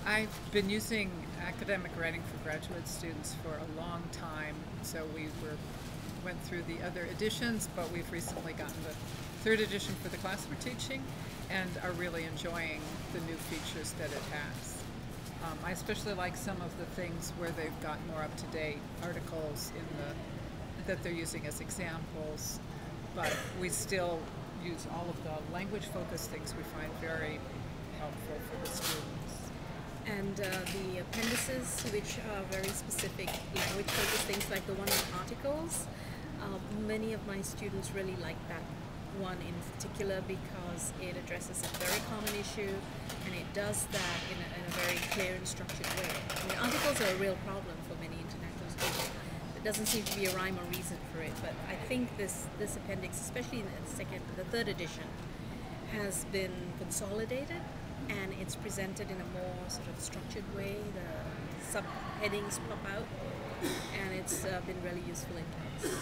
I've been using academic writing for graduate students for a long time, so went through the other editions, but we've recently gotten the third edition for the class we're teaching and are really enjoying the new features that it has. I especially like some of the things where they've got more up-to-date articles that they're using as examples, but we still use all of the language-focused things we find very helpful for the students. And the appendices, which are very specific language-focused things, like the one on articles. Many of my students really like that one in particular because it addresses a very common issue, and it does that in a very clear and structured way. I mean, articles are a real problem for many international students. There doesn't seem to be a rhyme or reason for it, but I think this appendix, especially in the third edition, has been consolidated, and it's presented in a more sort of structured way. The subheadings pop out, and it's been really useful in class.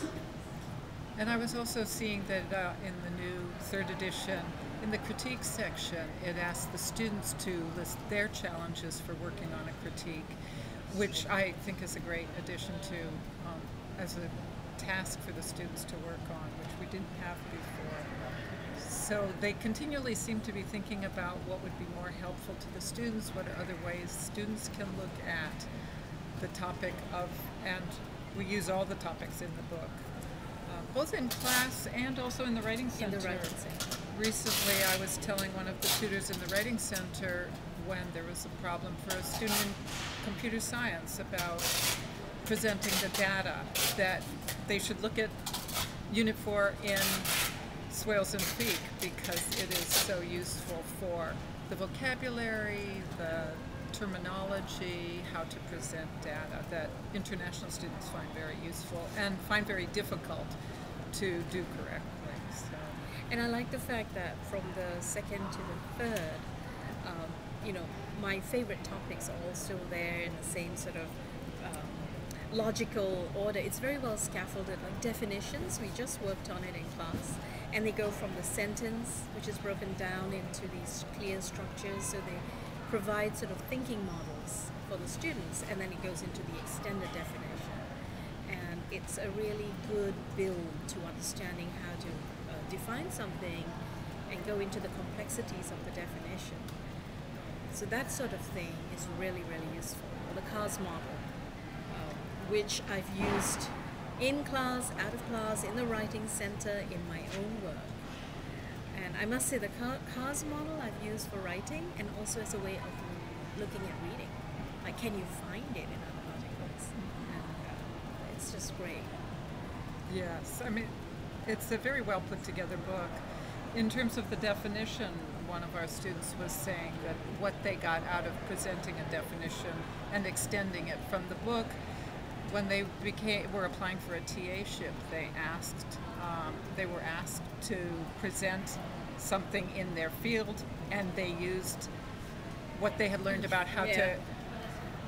And I was also seeing that in the new third edition, in the critique section, it asks the students to list their challenges for working on a critique, which I think is a great addition to as a task for the students to work on, which we didn't have before. So they continually seem to be thinking about what would be more helpful to the students, what are other ways students can look at the topic of, and we use all the topics in the book, both in class and also in the Writing Center. In the Writing Center. Recently I was telling one of the tutors in the Writing Center when there was a problem for a student in computer science about presenting the data, that they should look at Unit 4 in Swales and Feek because it is so useful for the vocabulary, the terminology, how to present data that international students find very useful and find very difficult to do correctly. So. And I like the fact that from the second to the third, my favorite topics are all still there in the same sort of logical order. It's very well scaffolded, like definitions. We just worked on it in class, and they go from the sentence, which is broken down into these clear structures, so they provide sort of thinking models for the students, and then it goes into the extended definition. And it's a really good build to understanding how to define something and go into the complexities of the definition. So that sort of thing is really, really useful. Or the CARS model, which I've used in class, out of class, in the Writing Center, in my own work. And I must say the CARS model I've used for writing and also as a way of looking at reading. Like, can you find it in other articles? And it's just great. Yes, I mean, it's a very well put together book. In terms of the definition, one of our students was saying that what they got out of presenting a definition and extending it from the book, when they were applying for a TA-ship, they were asked to present something in their field, and they used what they had learned about how to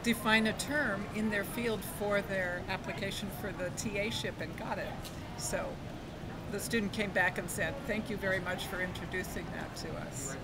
define a term in their field for their application for the TA-ship and got it. So the student came back and said, "Thank you very much for introducing that to us."